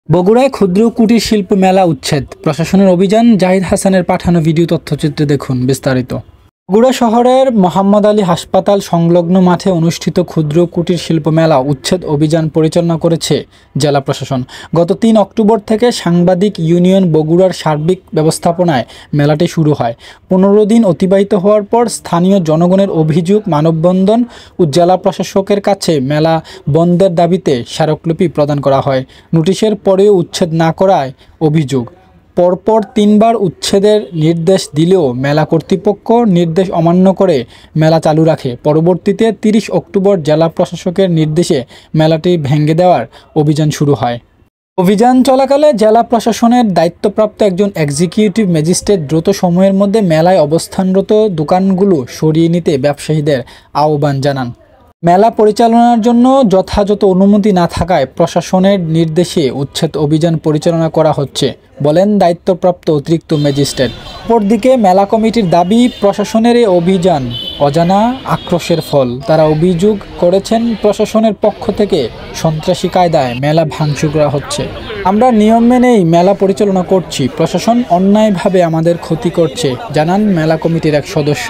বগুড়ায় ক্ষুদ্র কুটির শিল্প মেলা উচ্ছেদ, প্রশাসনের অভিযান। জাহিদ হাসানের পাঠানো ভিডিও তথ্যচিত্রে দেখুন বিস্তারিত। বগুড়া শহরের মোহাম্মদ আলী হাসপাতাল সংলগ্ন মাঠে অনুষ্ঠিত ক্ষুদ্র কুটির শিল্প মেলা উচ্ছেদ অভিযান পরিচালনা করেছে জেলা প্রশাসন। গত ৩ অক্টোবর থেকে সাংবাদিক ইউনিয়ন বগুড়ার সার্বিক ব্যবস্থাপনায় মেলাটি শুরু হয়। ১৫ দিন অতিবাহিত হওয়ার পর স্থানীয় জনগণের অভিযোগ, মানববন্ধন ও জেলা প্রশাসকের কাছে মেলা বন্ধের দাবিতে স্মারকলিপি প্রদান করা হয়। নোটিশের পরেও উচ্ছেদ না করায় অভিযোগ। পরপর ৩ বার উচ্ছেদের নির্দেশ দিলেও মেলা কর্তৃপক্ষ নির্দেশ অমান্য করে মেলা চালু রাখে। পরবর্তীতে ৩০ অক্টোবর জেলা প্রশাসকের নির্দেশে মেলাটি ভেঙে দেওয়ার অভিযান শুরু হয়। অভিযান চলাকালে জেলা প্রশাসনের দায়িত্বপ্রাপ্ত একজন এক্সিকিউটিভ ম্যাজিস্ট্রেট দ্রুত সময়ের মধ্যে মেলায় অবস্থানরত দোকানগুলো সরিয়ে নিতে ব্যবসায়ীদের আহ্বান জানান। মেলা পরিচালনার জন্য যথাযথ অনুমতি না থাকায় প্রশাসনের নির্দেশে উচ্ছেদ অভিযান পরিচালনা করা হচ্ছে বলেন দায়িত্বপ্রাপ্ত অতিরিক্ত ম্যাজিস্ট্রেট। অপরদিকে মেলা কমিটির দাবি, প্রশাসনের এই অভিযান অজানা আক্রোশের ফল। তারা অভিযোগ করেছেন প্রশাসনের পক্ষ থেকে সন্ত্রাসী কায়দায় মেলা ভাঙচুর করা হচ্ছে। আমরা নিয়ম মেনেই মেলা পরিচালনা করছি, প্রশাসন অন্যায়ভাবে আমাদের ক্ষতি করছে, জানান মেলা কমিটির এক সদস্য।